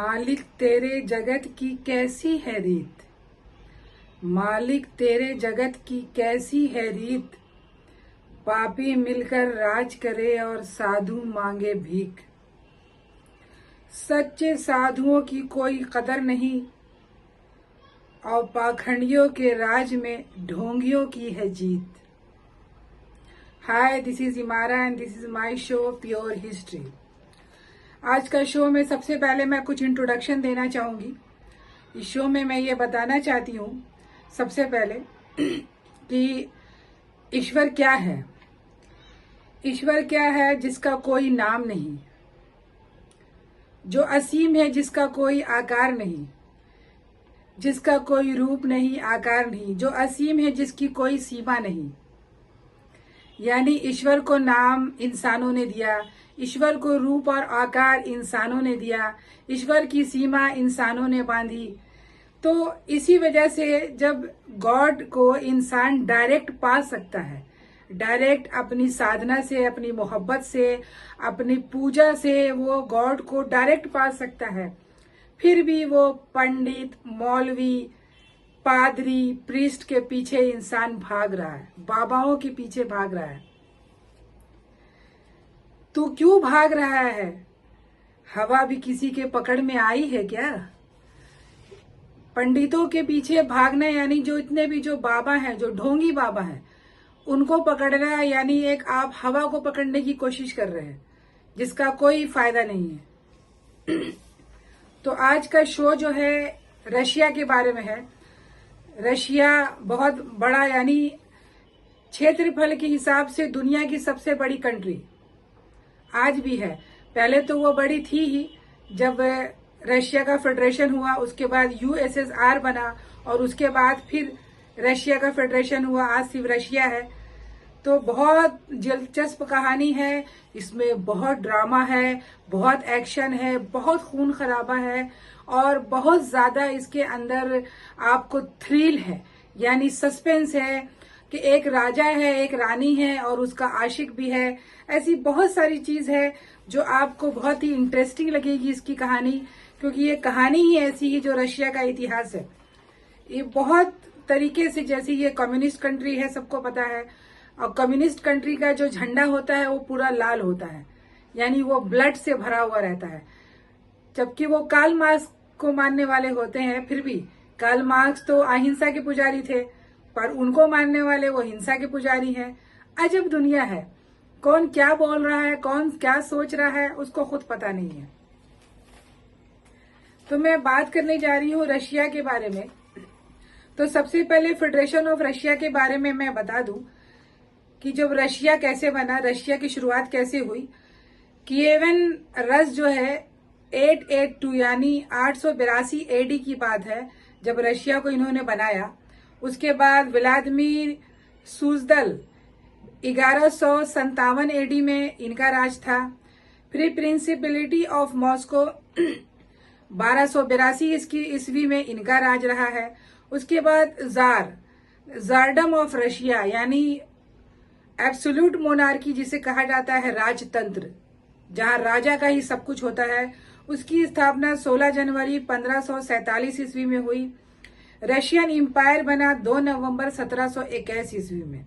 मालिक तेरे जगत की कैसी है रीत, मालिक तेरे जगत की कैसी है रीत। पापी मिलकर राज करे और साधु मांगे भीख। सच्चे साधुओं की कोई कदर नहीं और पाखंडियों के राज में ढोंगियों की है जीत। हाय, दिस इज इमारा and this is my show pure history. आज का शो में सबसे पहले मैं कुछ इंट्रोडक्शन देना चाहूंगी। इस शो में मैं ये बताना चाहती हूँ सबसे पहले कि ईश्वर क्या है। ईश्वर क्या है जिसका कोई नाम नहीं, जो असीम है, जिसका कोई आकार नहीं, जिसका कोई रूप नहीं, आकार नहीं, जो असीम है, जिसकी कोई सीमा नहीं। यानी ईश्वर को नाम इंसानों ने दिया, ईश्वर को रूप और आकार इंसानों ने दिया, ईश्वर की सीमा इंसानों ने बांधी। तो इसी वजह से जब गॉड को इंसान डायरेक्ट पा सकता है, डायरेक्ट अपनी साधना से, अपनी मोहब्बत से, अपनी पूजा से वो गॉड को डायरेक्ट पा सकता है, फिर भी वो पंडित, मौलवी, पादरी, प्रीस्ट के पीछे इंसान भाग रहा है, बाबाओं के पीछे भाग रहा है। तू क्यों भाग रहा है? हवा भी किसी के पकड़ में आई है क्या? पंडितों के पीछे भागना यानी जो इतने भी जो बाबा हैं, जो ढोंगी बाबा हैं, उनको पकड़ना यानी एक आप हवा को पकड़ने की कोशिश कर रहे हैं, जिसका कोई फायदा नहीं है। तो आज का शो जो है रशिया के बारे में है। रशिया बहुत बड़ा, यानी क्षेत्रफल के हिसाब से दुनिया की सबसे बड़ी कंट्री आज भी है। पहले तो वो बड़ी थी ही, जब रशिया का फेडरेशन हुआ, उसके बाद यूएसएसआर बना और उसके बाद फिर रशिया का फेडरेशन हुआ, आज सिर्फ रशिया है। तो बहुत दिलचस्प कहानी है, इसमें बहुत ड्रामा है, बहुत एक्शन है, बहुत खून खराबा है और बहुत ज्यादा इसके अंदर आपको थ्रिल है, यानी सस्पेंस है कि एक राजा है, एक रानी है और उसका आशिक भी है। ऐसी बहुत सारी चीज है जो आपको बहुत ही इंटरेस्टिंग लगेगी इसकी कहानी, क्योंकि ये कहानी ही ऐसी है जो रशिया का इतिहास है। ये बहुत तरीके से, जैसे ये कम्युनिस्ट कंट्री है, सबको पता है, और कम्युनिस्ट कंट्री का जो झंडा होता है वो पूरा लाल होता है, यानी वो ब्लड से भरा हुआ रहता है। जबकि वो कार्ल मार्क्स को मानने वाले होते हैं, फिर भी कार्ल मार्क्स तो अहिंसा के पुजारी थे, पर उनको मानने वाले वो हिंसा के पुजारी हैं। अजब दुनिया है, कौन क्या बोल रहा है, कौन क्या सोच रहा है, उसको खुद पता नहीं है। तो मैं बात करने जा रही हूँ रशिया के बारे में। तो सबसे पहले फेडरेशन ऑफ रशिया के बारे में मैं बता दूं कि जब रशिया कैसे बना, रशिया की शुरुआत कैसे हुई। किएवन रस जो है 882 यानी 882 एडी की बात है जब रशिया को इन्होंने बनाया। उसके बाद व्लादिमीर सुजदल 1157 एडी में इनका राज था। फिर प्रिंसिपलिटी ऑफ मॉस्को 1282 ईस्वी में इनका राज रहा है। उसके बाद जारडम ऑफ रशिया यानी एब्सोल्यूट मोनार्की जिसे कहा जाता है, राजतंत्र, जहां राजा का ही सब कुछ होता है, उसकी स्थापना 16 जनवरी 1547 ईस्वी में हुई। रशियन एम्पायर बना 2 नवंबर 1721 ईस्वी में।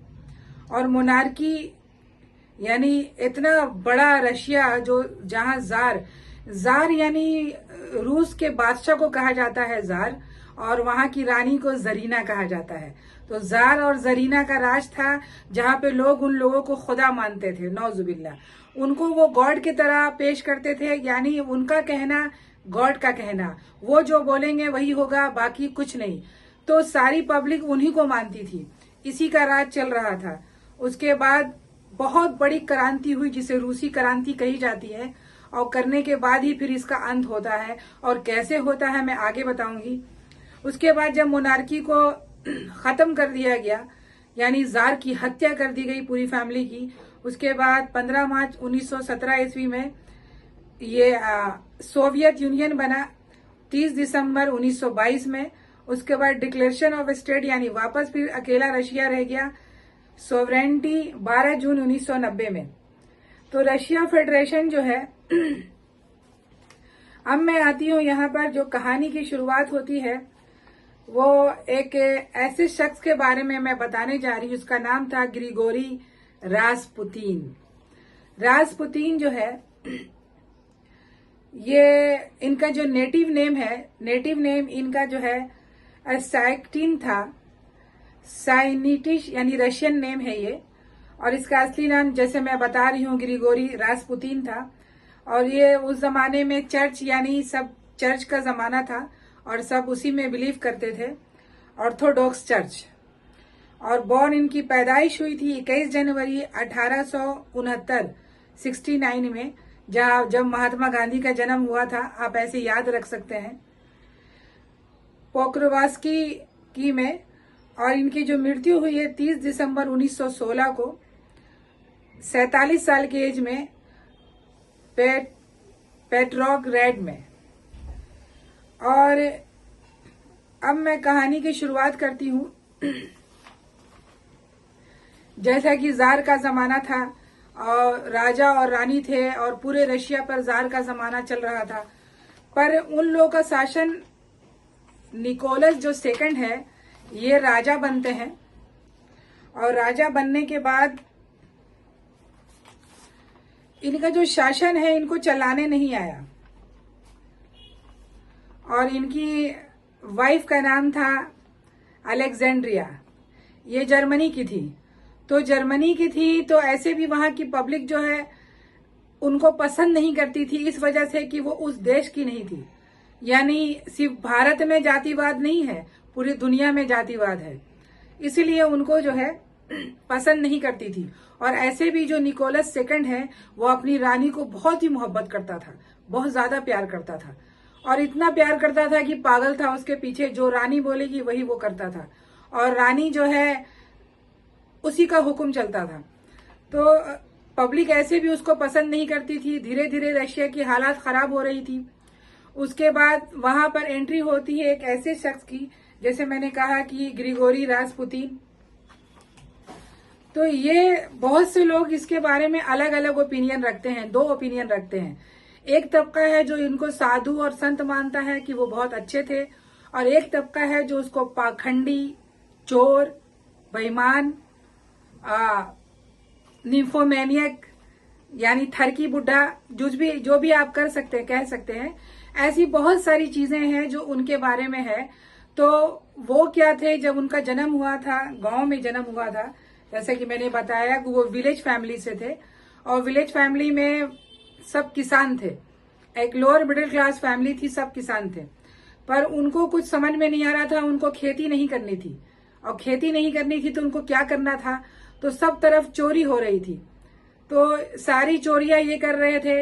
और मोनार्की यानी इतना बड़ा रशिया जो जहां जार यानी रूस के बादशाह को कहा जाता है जार, और वहां की रानी को जरीना कहा जाता है। तो जार और जरीना का राज था, जहां पे लोग उन लोगों को खुदा मानते थे, नौजुबिल्ला। उनको वो गॉड की तरह पेश करते थे, यानी उनका कहना गॉड का कहना, वो जो बोलेंगे वही होगा, बाकी कुछ नहीं। तो सारी पब्लिक उन्हीं को मानती थी, इसी का राज चल रहा था। उसके बाद बहुत बड़ी क्रांति हुई, जिसे रूसी क्रांति कही जाती है, और करने के बाद ही फिर इसका अंत होता है, और कैसे होता है मैं आगे बताऊंगी। उसके बाद जब मोनार्की को खत्म कर दिया गया, यानी जार की हत्या कर दी गई पूरी फैमिली की, उसके बाद 15 मार्च 1917 ईस्वी में ये सोवियत यूनियन बना, 30 दिसंबर 1922 में। उसके बाद डिक्लेरेशन ऑफ स्टेट यानी वापस फिर अकेला रशिया रह गया, सोवरेनिटी 12 जून 1990 में। तो रशिया फेडरेशन जो है अब मैं आती हूँ यहाँ पर। जो कहानी की शुरुआत होती है वो एक ऐसे शख्स के बारे में मैं बताने जा रही हूँ। उसका नाम था ग्रिगोरी रासपुतीन। रासपुतीन जो है, ये इनका जो नेटिव नेम इनका जो है साइक्टिन था। साइनिटिश यानी रशियन नेम है ये, और इसका असली नाम जैसे मैं बता रही हूँ ग्रिगोरी रासपुतीन था। और ये उस जमाने में चर्च यानी सब चर्च का जमाना था और सब उसी में बिलीव करते थे, ऑर्थोडॉक्स चर्च। और बॉर्न इनकी पैदाइश हुई थी 21 जनवरी 1869 69 में, जब महात्मा गांधी का जन्म हुआ था। आप ऐसे याद रख सकते हैं, पोक्रोवास्की की में। और इनकी जो मृत्यु हुई है 30 दिसंबर 1916 को 47 साल की एज में पेट्रोग्रेड में। और अब मैं कहानी की शुरुआत करती हूँ। जैसा कि जार का जमाना था और राजा और रानी थे और पूरे रशिया पर जार का जमाना चल रहा था, पर उन लोगों का शासन, निकोलस जो सेकंड है ये राजा बनते हैं। और राजा बनने के बाद इनका जो शासन है इनको चलाने नहीं आया। और इनकी वाइफ का नाम था अलेक्जेंड्रिया। ये जर्मनी की थी। तो ऐसे भी वहां की पब्लिक जो है उनको पसंद नहीं करती थी, इस वजह से कि वो उस देश की नहीं थी। यानी सिर्फ भारत में जातिवाद नहीं है, पूरी दुनिया में जातिवाद है, इसलिए उनको जो है पसंद नहीं करती थी। और ऐसे भी जो निकोलस सेकंड है वो अपनी रानी को बहुत ही मोहब्बत करता था, बहुत ज्यादा प्यार करता था। और इतना प्यार करता था कि पागल था उसके पीछे, जो रानी बोलेगी वही वो करता था। और रानी जो है उसी का हुक्म चलता था। तो पब्लिक ऐसे भी उसको पसंद नहीं करती थी। धीरे धीरे रशिया की हालात खराब हो रही थी। उसके बाद वहां पर एंट्री होती है एक ऐसे शख्स की, जैसे मैंने कहा कि ग्रिगोरी रासपुतीन। तो ये बहुत से लोग इसके बारे में अलग अलग ओपिनियन रखते हैं, दो ओपिनियन रखते हैं। एक तबका है जो इनको साधु और संत मानता है कि वो बहुत अच्छे थे, और एक तबका है जो उसको पाखंडी, चोर, बेईमान, निम्फोमैनियक यानी थरकी बुड्ढा, जो भी आप कर सकते हैं, कह सकते हैं। ऐसी बहुत सारी चीजें हैं जो उनके बारे में है। तो वो क्या थे, जब उनका जन्म हुआ था, गांव में जन्म हुआ था, जैसे कि मैंने बताया कि वो विलेज फैमिली से थे। और विलेज फैमिली में सब किसान थे, एक लोअर मिडिल क्लास फैमिली थी, सब किसान थे। पर उनको कुछ समझ में नहीं आ रहा था, उनको खेती नहीं करनी थी। और खेती नहीं करनी थी तो उनको क्या करना था, तो सब तरफ चोरी हो रही थी। तो सारी चोरियां ये कर रहे थे,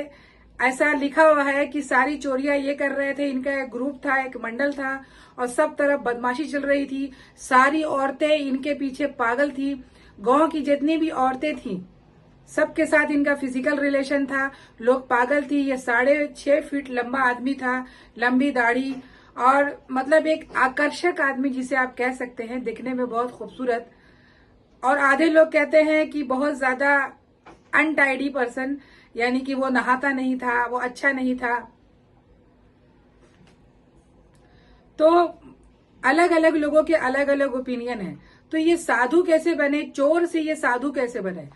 ऐसा लिखा हुआ है कि सारी चोरियां ये कर रहे थे। इनका एक ग्रुप था, एक मंडल था, और सब तरफ बदमाशी चल रही थी। सारी औरतें इनके पीछे पागल थी। गांव की जितनी भी औरतें थी सबके साथ इनका फिजिकल रिलेशन था। लोग पागल थी। ये 6.5 फीट लंबा आदमी था, लंबी दाढ़ी, और मतलब एक आकर्षक आदमी जिसे आप कह सकते हैं, दिखने में बहुत खूबसूरत। और आधे लोग कहते हैं कि बहुत ज्यादा अनटाइडी पर्सन, यानी कि वो नहाता नहीं था, वो अच्छा नहीं था। तो अलग अलग लोगों के अलग अलग ओपिनियन है। तो ये साधु कैसे बने, चोर से ये साधु कैसे बने?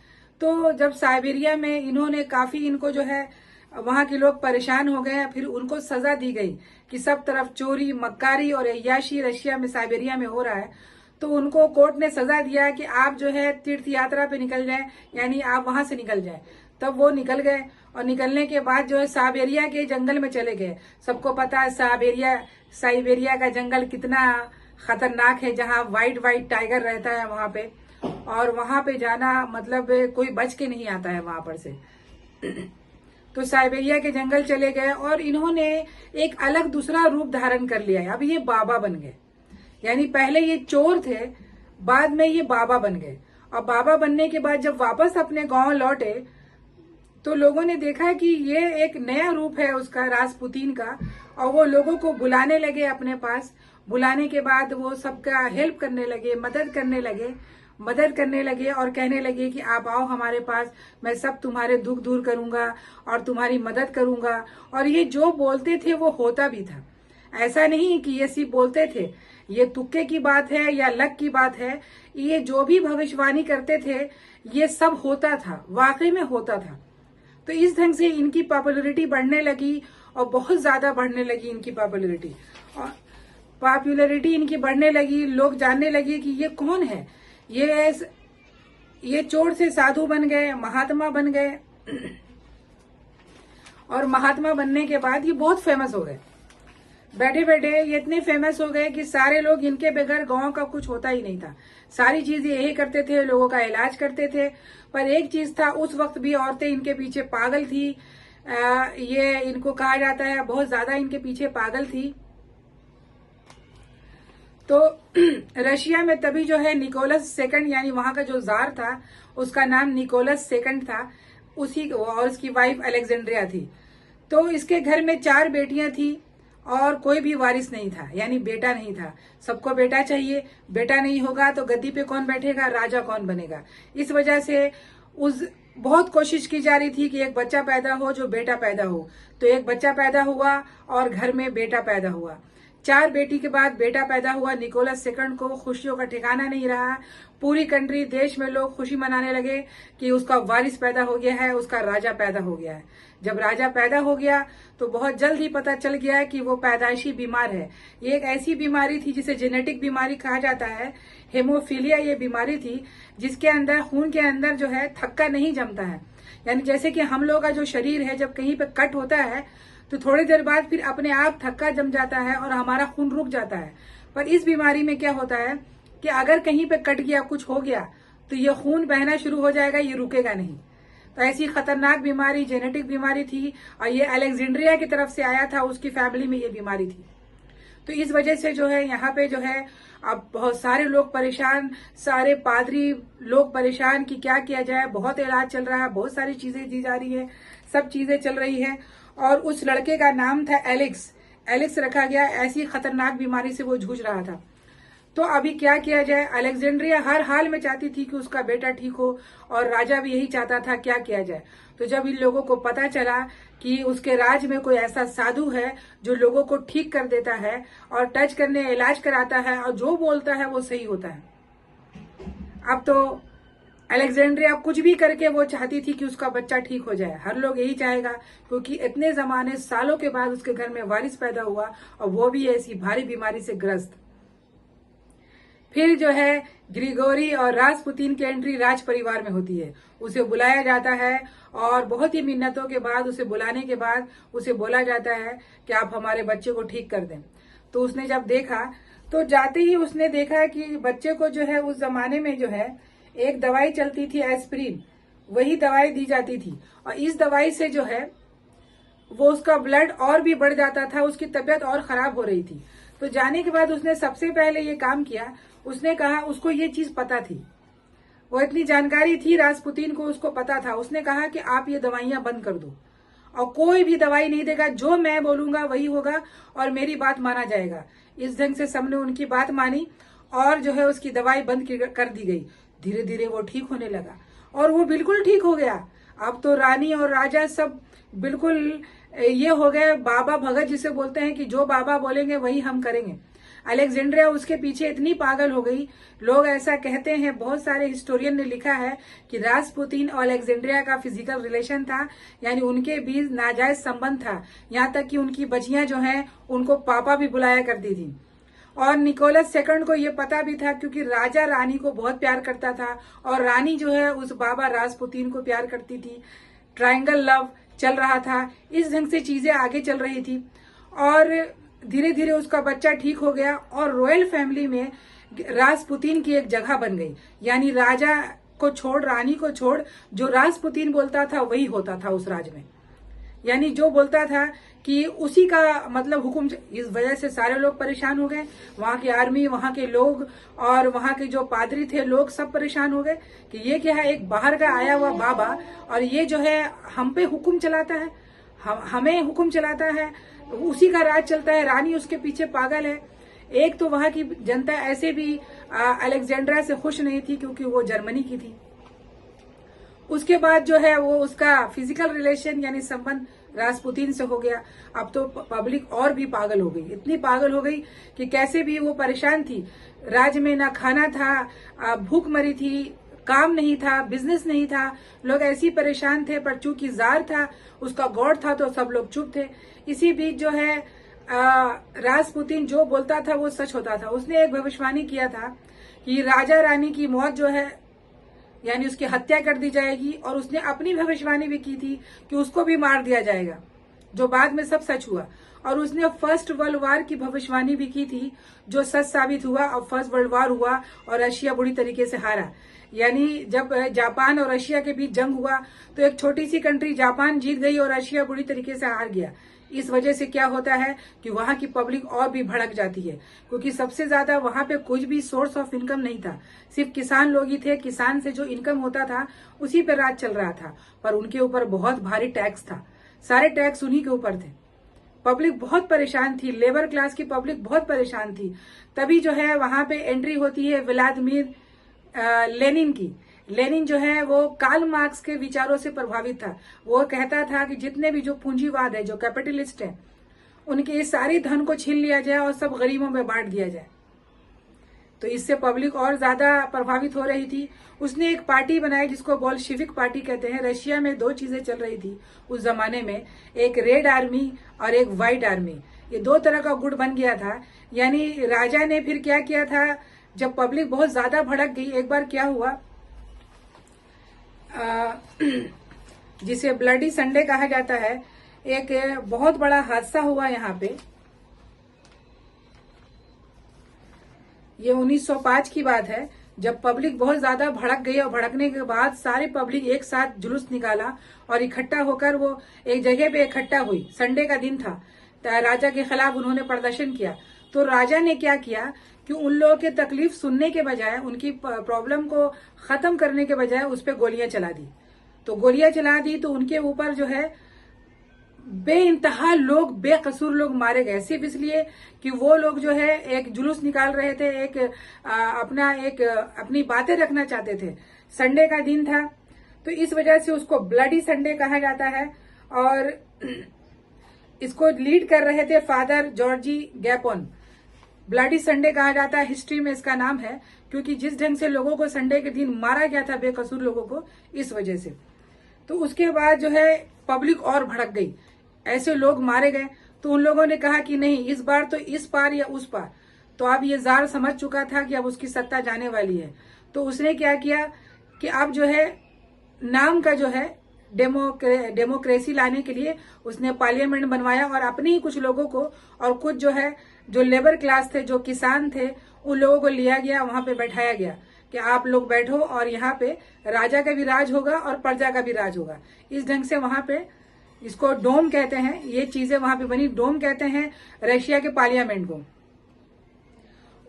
तो जब साइबेरिया में इन्होंने काफी, इनको जो है वहां के लोग परेशान हो गए, फिर उनको सजा दी गई कि सब तरफ चोरी, मक्कारी और अय्याशी रशिया में, साइबेरिया में हो रहा है। तो उनको कोर्ट ने सजा दिया कि आप जो है तीर्थ यात्रा पे निकल जाएं, यानी आप वहां से निकल जाएं। तब वो निकल गए, और निकलने के बाद जो है साइबेरिया के जंगल में चले गए। सबको पता है साइबेरिया का जंगल कितना खतरनाक है, जहाँ व्हाइट टाइगर रहता है वहां पे। और वहां पे जाना मतलब कोई बच के नहीं आता है वहां पर से। तो साइबेरिया के जंगल चले गए और इन्होंने एक अलग दूसरा रूप धारण कर लिया है। अब ये बाबा बन गए, यानी पहले ये चोर थे, बाद में ये बाबा बन गए। और बाबा बनने के बाद जब वापस अपने गांव लौटे तो लोगों ने देखा कि ये एक नया रूप है उसका, रासपुतीन का। और वो लोगों को बुलाने लगे अपने पास। बुलाने के बाद वो सबका हेल्प करने लगे, मदद करने लगे। मदद करने लगे और कहने लगे कि आप आओ हमारे पास, मैं सब तुम्हारे दुख दूर करूंगा और तुम्हारी मदद करूंगा। और ये जो बोलते थे वो होता भी था। ऐसा नहीं कि ये सिर्फ बोलते थे, ये तुक्के की बात है या लक की बात है। ये जो भी भविष्यवाणी करते थे ये सब होता था, वाकई में होता था। तो इस ढंग से इनकी पॉपुलैरिटी बढ़ने लगी और बहुत ज्यादा बढ़ने लगी इनकी पॉपुलैरिटी। और पॉपुलैरिटी इनकी बढ़ने लगी, लोग जानने लगे कि ये कौन है। ये चोर से साधु बन गए, महात्मा बन गए। और महात्मा बनने के बाद ये बहुत फेमस हो गए। बैठे बैठे ये इतने फेमस हो गए कि सारे लोग इनके बगैर गांव का कुछ होता ही नहीं था। सारी चीजें यही करते थे, लोगों का इलाज करते थे। पर एक चीज था, उस वक्त भी औरतें इनके पीछे पागल थी। ये इनको कहा जाता है बहुत ज्यादा इनके पीछे पागल थी। तो रशिया में तभी जो है निकोलस सेकंड, यानी वहां का जो जार था उसका नाम निकोलस सेकंड था, उसी और उसकी वाइफ अलेक्जेंड्रिया थी। तो इसके घर में 4 बेटियां थी और कोई भी वारिस नहीं था, यानी बेटा नहीं था। सबको बेटा चाहिए, बेटा नहीं होगा तो गद्दी पे कौन बैठेगा, राजा कौन बनेगा। इस वजह से बहुत कोशिश की जा रही थी कि एक बच्चा पैदा हो, जो बेटा पैदा हो। तो एक बच्चा पैदा हुआ और घर में बेटा पैदा हुआ। 4 बेटी के बाद बेटा पैदा हुआ निकोलस सेकंड को। खुशियों का ठिकाना नहीं रहा। पूरी कंट्री, देश में लोग खुशी मनाने लगे कि उसका वारिस पैदा हो गया है, उसका राजा पैदा हो गया है। जब राजा पैदा हो गया तो बहुत जल्द ही पता चल गया कि वो पैदाइशी बीमार है। ये एक ऐसी बीमारी थी जिसे जेनेटिक बीमारी कहा जाता है। हेमोफीलिया ये बीमारी थी जिसके अंदर, खून के अंदर जो है थक्का नहीं जमता है। यानी जैसे कि हम लोग का जो शरीर है, जब कहीं पे कट होता है तो थोड़ी देर बाद फिर अपने आप थक्का जम जाता है और हमारा खून रुक जाता है। पर इस बीमारी में क्या होता है कि अगर कहीं पे कट गया, कुछ हो गया, तो ये खून बहना शुरू हो जाएगा, ये रुकेगा नहीं। तो ऐसी खतरनाक बीमारी, जेनेटिक बीमारी थी और ये अलेक्जेंड्रिया की तरफ से आया था, उसकी फैमिली में ये बीमारी थी। तो इस वजह से जो है यहाँ पे जो है अब बहुत सारे लोग परेशान, सारे पादरी लोग परेशान कि क्या किया जाए। बहुत इलाज चल रहा है, बहुत सारी चीजें दी जा रही है, सब चीजें चल रही है। और उस लड़के का नाम था एलेक्स रखा गया। ऐसी खतरनाक बीमारी से वो जूझ रहा था। तो अभी क्या किया जाए। अलेक्जेंड्रिया हर हाल में चाहती थी कि उसका बेटा ठीक हो और राजा भी यही चाहता था, क्या किया जाए। तो जब इन लोगों को पता चला कि उसके राज में कोई ऐसा साधु है जो लोगों को ठीक कर देता है और टच करने इलाज कराता है और जो बोलता है वो सही होता है। अब तो अलेक्जेंड्रिया कुछ भी करके वो चाहती थी कि उसका बच्चा ठीक हो जाए। हर लोग यही चाहेगा, क्योंकि इतने जमाने, सालों के बाद उसके घर में वारिस पैदा हुआ और वो भी ऐसी भारी बीमारी से ग्रस्त। फिर जो है ग्रिगोरी और रासपुतीन की एंट्री राज परिवार में होती है। उसे बुलाया जाता है और बहुत ही मिन्नतों के बाद, उसे बुलाने के बाद उसे बोला जाता है कि आप हमारे बच्चे को ठीक कर दें। तो उसने जब देखा, तो जाते ही उसने देखा कि बच्चे को जो है, उस जमाने में जो है एक दवाई चलती थी एस्पिरिन, वही दवाई दी जाती थी। और इस दवाई से जो है वो उसका ब्लड और भी बढ़ जाता था, उसकी तबीयत और खराब हो रही थी। तो जाने के बाद उसने सबसे पहले ये काम किया। उसने कहा, उसको ये चीज पता थी, वो इतनी जानकारी थी रासपुतीन को, उसको पता था। उसने कहा कि आप ये दवाइयां बंद कर दो और कोई भी दवाई नहीं देगा, जो मैं बोलूंगा वही होगा और मेरी बात माना जाएगा। इस ढंग से सबने उनकी बात मानी और जो है उसकी दवाई बंद कर दी गई। धीरे धीरे वो ठीक होने लगा और वो बिल्कुल ठीक हो गया। अब तो रानी और राजा सब बिल्कुल ये हो गए बाबा भगत, जिसे बोलते हैं कि जो बाबा बोलेंगे वही हम करेंगे। अलेक्जेंड्रिया उसके पीछे इतनी पागल हो गई। लोग ऐसा कहते हैं, बहुत सारे हिस्टोरियन ने लिखा है कि रासपुतीन और अलेक्जेंड्रिया का फिजिकल रिलेशन था, यानी उनके बीच नाजायज संबंध था। यहाँ तक कि उनकी बच्चियां जो हैं उनको पापा भी बुलाया करती थी। और निकोलस सेकंड को ये पता भी था, क्योंकि राजा रानी को बहुत प्यार करता था और रानी जो है उस बाबा रासपुतीन को प्यार करती थी। ट्रायंगल लव चल रहा था। इस ढंग से चीजें आगे चल रही थी और धीरे धीरे उसका बच्चा ठीक हो गया और रॉयल फैमिली में रासपुतीन की एक जगह बन गई। यानी राजा को छोड़, रानी को छोड़, जो रासपुतीन बोलता था वही होता था उस राज में। यानी जो बोलता था कि उसी का मतलब हुक्म। इस वजह से सारे लोग परेशान हो गए, वहां की आर्मी, वहां के लोग और वहां के जो पादरी थे, लोग सब परेशान हो गए कि ये क्या है, एक बाहर का आया हुआ बाबा और ये जो है हम पे हुक्म चलाता है, हमें हुक्म चलाता है, उसी का राज चलता है। रानी उसके पीछे पागल है। एक तो वहां की जनता ऐसे भी अलेक्जेंड्रा से खुश नहीं थी क्योंकि वो जर्मनी की थी। उसके बाद जो है वो उसका फिजिकल रिलेशन यानी संबंध रासपुतीन से हो गया। अब तो पब्लिक और भी पागल हो गई, इतनी पागल हो गई कि कैसे भी वो परेशान थी। राज्य में ना खाना था, भूख मरी थी, काम नहीं था, बिजनेस नहीं था, लोग ऐसे ही परेशान थे। पर चूंकि जार था, उसका गॉड था, तो सब लोग चुप थे। इसी बीच जो है रासपुतीन जो बोलता था वो सच होता था। उसने एक भविष्यवाणी किया था कि राजा रानी की मौत जो है यानी उसकी हत्या कर दी जाएगी, और उसने अपनी भविष्यवाणी भी की थी कि उसको भी मार दिया जाएगा, जो बाद में सब सच हुआ। और उसने फर्स्ट वर्ल्ड वार की भविष्यवाणी भी की थी, जो सच साबित हुआ। और फर्स्ट वर्ल्ड वार हुआ और रशिया बुरी तरीके से हारा। यानी जब जापान और रशिया के बीच जंग हुआ तो एक छोटी सी कंट्री जापान जीत गई और रशिया बुरी तरीके से हार गया। इस वजह से क्या होता है कि वहां की पब्लिक और भी भड़क जाती है, क्योंकि सबसे ज्यादा वहां पे कुछ भी सोर्स ऑफ इनकम नहीं था, सिर्फ किसान लोग ही थे। किसान से जो इनकम होता था उसी पे राज चल रहा था, पर उनके ऊपर बहुत भारी टैक्स था, सारे टैक्स उन्हीं के ऊपर थे। पब्लिक बहुत परेशान थी, लेबर क्लास की पब्लिक बहुत परेशान थी। तभी जो है वहां पे एंट्री होती है व्लादिमीर लेनिन की। लेनिन जो है वो कार्ल मार्क्स के विचारों से प्रभावित था। वो कहता था कि जितने भी जो पूंजीवाद है, जो कैपिटलिस्ट है, उनके इस सारी धन को छीन लिया जाए और सब गरीबों में बांट दिया जाए। तो इससे पब्लिक और ज्यादा प्रभावित हो रही थी। उसने एक पार्टी बनाई जिसको बोल्शेविक पार्टी कहते हैं। रशिया में दो चीजें चल रही थी उस जमाने में, एक रेड आर्मी और एक व्हाइट आर्मी। ये दो तरह का गुट बन गया था। यानी राजा ने फिर क्या किया था, जब पब्लिक बहुत ज्यादा भड़क गई, एक बार क्या हुआ, जिसे ब्लडी संडे कहा जाता है, एक बहुत बड़ा हादसा हुआ यहाँ पे। ये 1905 की बात है, जब पब्लिक बहुत ज्यादा भड़क गई और भड़कने के बाद सारी पब्लिक एक साथ जुलूस निकाला और इकट्ठा होकर वो एक जगह पे इकट्ठा हुई। संडे का दिन था, राजा के खिलाफ उन्होंने प्रदर्शन किया। तो राजा ने क्या किया कि उन लोगों की तकलीफ सुनने के बजाय, उनकी प्रॉब्लम को खत्म करने के बजाय उस पर गोलियां चला दी। तो गोलियां चला दी तो उनके ऊपर जो है बेइंतहा लोग, बेकसूर लोग मारे गए, सिर्फ इसलिए कि वो लोग जो है एक जुलूस निकाल रहे थे, अपनी बातें रखना चाहते थे। संडे का दिन था, तो इस वजह से उसको ब्लडी संडे कहा जाता है। और इसको लीड कर रहे थे फादर जॉर्जी गैपोन। ब्लडी संडे कहा जाता है, हिस्ट्री में इसका नाम है, क्योंकि जिस ढंग से लोगों को संडे के दिन मारा गया था, बेकसूर लोगों को, इस वजह से। तो उसके बाद जो है पब्लिक और भड़क गई, ऐसे लोग मारे गए। तो उन लोगों ने कहा कि नहीं, इस बार तो इस पार या उस पार। तो अब ये जार समझ चुका था कि अब उसकी सत्ता जाने वाली है। तो उसने क्या किया कि अब जो है नाम का जो है डेमोक्रेसी लाने के लिए उसने पार्लियामेंट बनवाया, और अपने ही कुछ लोगों को और कुछ जो है जो लेबर क्लास थे, जो किसान थे, उन लोगों को लिया गया, वहां पे बैठाया गया कि आप लोग बैठो और यहाँ पे राजा का भी राज होगा और प्रजा का भी राज होगा। इस ढंग से वहां पे, इसको डोम कहते हैं, ये चीजें वहां पे बनी, डोम कहते हैं रशिया के पार्लियामेंट को।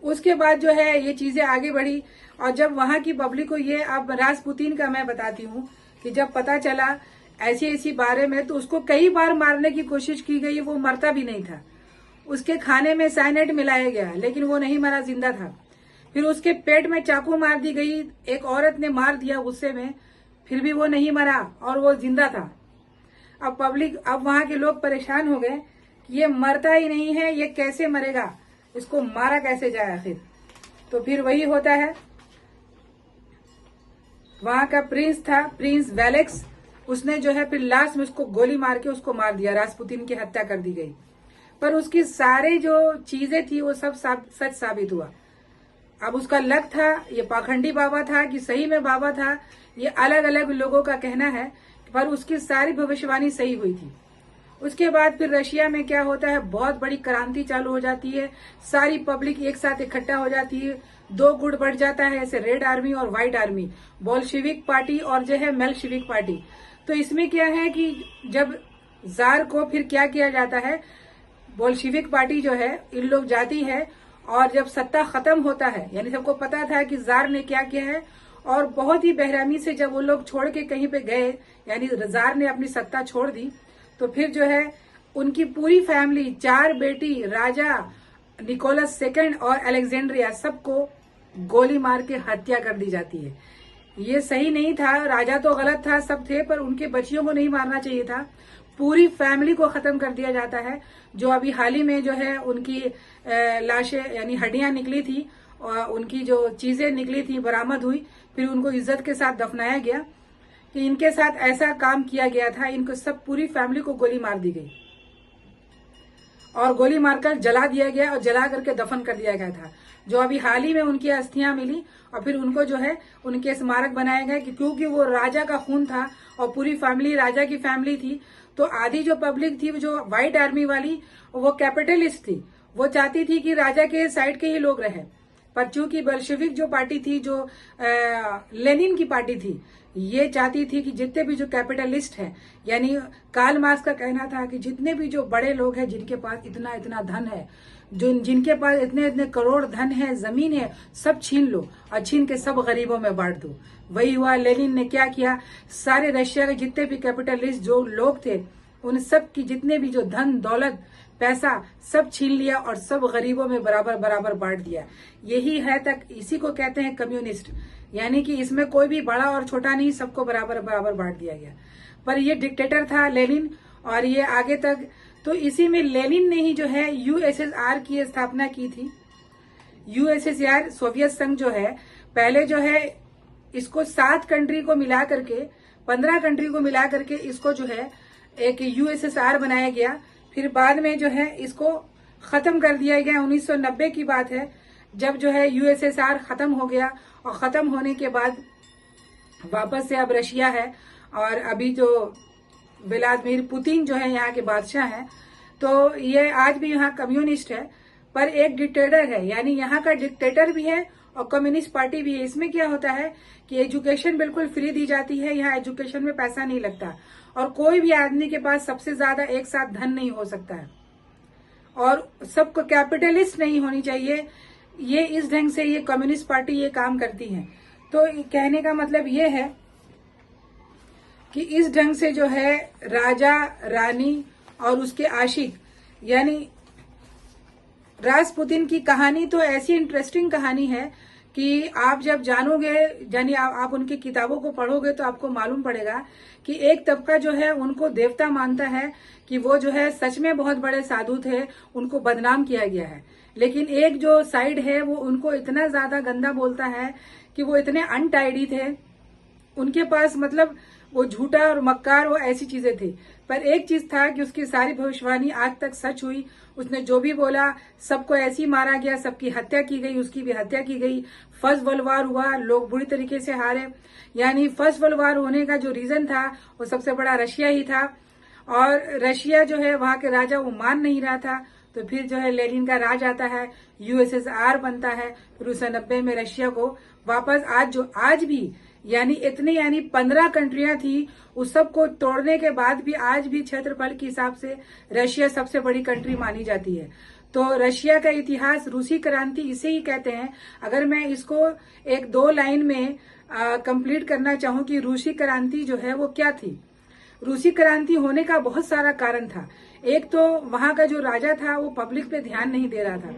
उसके बाद जो है ये चीजें आगे बढ़ी, और जब वहां की पब्लिक को ये, अब रासपुतीन का मैं बताती हूँ कि जब पता चला ऐसी ऐसी बारे में, तो उसको कई बार मारने की कोशिश की गई, वो मरता भी नहीं था। उसके खाने में साइनाइड मिलाया गया, लेकिन वो नहीं मरा, जिंदा था। फिर उसके पेट में चाकू मार दी गई, एक औरत ने मार दिया गुस्से में, फिर भी वो नहीं मरा और वो जिंदा था। अब पब्लिक, अब वहां के लोग परेशान हो गए कि ये मरता ही नहीं है, ये कैसे मरेगा, इसको मारा कैसे जाए आखिर। तो फिर वही होता है, वहां का प्रिंस था, प्रिंस वेलेक्स, उसने जो है फिर लास्ट में उसको गोली मार के उसको मार दिया, रासपुतीन की हत्या कर दी गई। पर उसकी सारी जो चीजें थी वो सब सच साबित हुआ। अब उसका लक था, ये पाखंडी बाबा था कि सही में बाबा था, ये अलग अलग लोगों का कहना है, पर उसकी सारी भविष्यवाणी सही हुई थी। उसके बाद फिर रशिया में क्या होता है, बहुत बड़ी क्रांति चालू हो जाती है, सारी पब्लिक एक साथ इकट्ठा हो जाती है, दो गुट बढ़ जाता है, ऐसे रेड आर्मी और व्हाइट आर्मी, बोल्शेविक पार्टी और जो है मेल्शेविक पार्टी। तो इसमें क्या है कि जब जार को फिर क्या किया जाता है, बोल्शेविक पार्टी जो है इन लोग जाती है, और जब सत्ता खत्म होता है, यानी सबको पता था कि जार ने क्या किया है, और बहुत ही बेरहमी से जब वो लोग छोड़ के कहीं पे गए, यानी जार ने अपनी सत्ता छोड़ दी, तो फिर जो है उनकी पूरी फैमिली, 4 बेटी, राजा, निकोलस सेकंड और अलेक्जेंड्रिया सबको गोली मार के हत्या कर दी जाती है। ये सही नहीं था, राजा तो गलत था, सब थे, पर उनके बच्चियों को नहीं मारना चाहिए था। पूरी फैमिली को खत्म कर दिया जाता है। जो अभी हाल ही में जो है उनकी लाशें यानी हड्डियां निकली थी और उनकी जो चीजें निकली थी बरामद हुई, फिर उनको इज्जत के साथ दफनाया गया कि इनके साथ ऐसा काम किया गया था। इनको सब पूरी फैमिली को गोली मार दी गई और गोली मारकर जला दिया गया और जला करके दफन कर दिया गया था। जो अभी हाल ही में उनकी अस्थियां मिली और फिर उनको जो है उनके स्मारक बनाया गया कि क्योंकि वो राजा का खून था और पूरी फैमिली राजा की फैमिली थी। तो आधी जो पब्लिक थी जो व्हाइट आर्मी वाली, वो कैपिटलिस्ट थी, वो चाहती थी कि राजा के साइड के ही लोग रहे। पर चूंकि बल्शेविक जो पार्टी थी, जो लेनिन की पार्टी थी, ये चाहती थी कि जितने भी जो कैपिटलिस्ट हैं, यानी कार्ल मार्क्स का कहना था कि जितने भी जो बड़े लोग हैं जिनके पास इतना इतना धन है, जिनके पास इतने इतने करोड़ धन है, जमीन है, सब छीन लो और छीन के सब गरीबों में बांट दो। वही हुआ। लेनिन ने क्या किया, सारे रशिया के जितने भी कैपिटलिस्ट जो लोग थे, उन सब की जितने भी जो धन दौलत पैसा सब छीन लिया और सब गरीबों में बराबर बराबर बांट दिया। यही है तक, इसी को कहते हैं कम्युनिस्ट, यानी कि इसमें कोई भी बड़ा और छोटा नहीं, सबको बराबर बराबर बांट दिया गया। पर ये डिक्टेटर था लेनिन और ये आगे तक, तो इसी में लेनिन ने ही जो है यूएसएसआर की स्थापना की थी। यूएसएसआर सोवियत संघ जो है, पहले जो है इसको 7 कंट्री को मिला करके 15 कंट्री को मिला करके इसको जो है एक यूएसएसआर बनाया गया। फिर बाद में जो है इसको खत्म कर दिया गया। 1990 की बात है जब जो है यूएसएसआर खत्म हो गया और खत्म होने के बाद वापस से अब रशिया है और अभी जो व्लादिमीर पुतिन जो है यहाँ के बादशाह हैं, तो ये आज भी यहाँ कम्युनिस्ट है, पर एक डिक्टेटर है, यानी यहाँ का डिक्टेटर भी है और कम्युनिस्ट पार्टी भी है। इसमें क्या होता है कि एजुकेशन बिल्कुल फ्री दी जाती है, यहाँ एजुकेशन में पैसा नहीं लगता और कोई भी आदमी के पास सबसे ज्यादा एक साथ धन नहीं हो सकता है और सबको कैपिटलिस्ट नहीं होनी चाहिए। ये इस ढंग से ये कम्युनिस्ट पार्टी ये काम करती है। तो कहने का मतलब ये है कि इस ढंग से जो है राजा रानी और उसके आशिक, यानी रासपुतिन की कहानी तो ऐसी इंटरेस्टिंग कहानी है कि आप जब जानोगे, यानी आप उनकी किताबों को पढ़ोगे तो आपको मालूम पड़ेगा कि एक तबका जो है उनको देवता मानता है कि वो जो है सच में बहुत बड़े साधु थे, उनको बदनाम किया गया है। लेकिन एक जो साइड है वो उनको इतना ज्यादा गंदा बोलता है कि वो इतने अनटाइडी थे, उनके पास मतलब वो झूठा और मक्कार वो ऐसी चीजें थी। पर एक चीज था कि उसकी सारी भविष्यवाणी आज तक सच हुई। उसने जो भी बोला सबको ऐसे ही मारा गया, सबकी हत्या की गई, उसकी भी हत्या की गई। फर्स्ट वर्ल्ड वार हुआ, लोग बुरी तरीके से हारे। यानी फर्स्ट वर्ल्ड वार होने का जो रीजन था वो सबसे बड़ा रशिया ही था और रशिया जो है वहां के राजा वो मान नहीं रहा था। तो फिर जो है लेनिन का राज आता है, यूएसएसआर बनता है। फिर 1990 में रशिया को वापस आज भी यानी 15 कंट्रियां थी, उस सब को तोड़ने के बाद भी आज भी क्षेत्रफल के हिसाब से रशिया सबसे बड़ी कंट्री मानी जाती है। तो रशिया का इतिहास, रूसी क्रांति इसे ही कहते हैं। अगर मैं इसको 1-2 लाइन में कंप्लीट करना चाहूं कि रूसी क्रांति जो है वो क्या थी। रूसी क्रांति होने का बहुत सारा कारण था। एक तो वहां का जो राजा था वो पब्लिक पे ध्यान नहीं दे रहा था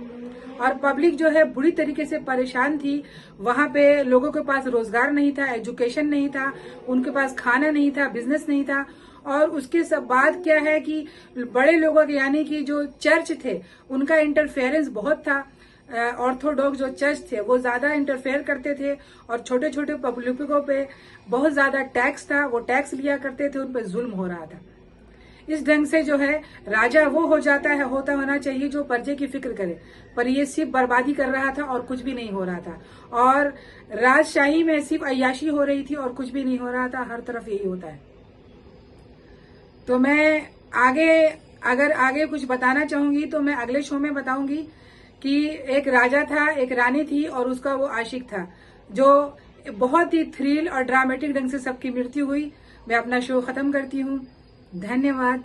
और पब्लिक जो है बुरी तरीके से परेशान थी। वहां पे लोगों के पास रोजगार नहीं था, एजुकेशन नहीं था, उनके पास खाना नहीं था, बिजनेस नहीं था। और उसके सब बाद क्या है कि बड़े लोगों के यानी कि जो चर्च थे उनका इंटरफेरेंस बहुत था। ऑर्थोडॉक्स जो चर्च थे वो ज्यादा इंटरफेयर करते थे और छोटे छोटे पब्लिकों पे बहुत ज्यादा टैक्स था, वो टैक्स लिया करते थे, उन पर जुल्म हो रहा था। इस ढंग से जो है राजा वो हो जाता है, होना चाहिए जो प्रजे की फिक्र करे, पर ये सिर्फ बर्बादी कर रहा था और कुछ भी नहीं हो रहा था। और राजशाही में सिर्फ अय्याशी हो रही थी और कुछ भी नहीं हो रहा था। हर तरफ यही होता है। तो मैं अगर आगे कुछ बताना चाहूंगी तो मैं अगले शो में बताऊंगी कि एक राजा था, एक रानी थी और उसका वो आशिक था, जो बहुत ही थ्रिल और ड्रामेटिक ढंग से सबकी मृत्यु हुई। मैं अपना शो खत्म करती हूँ। धन्यवाद।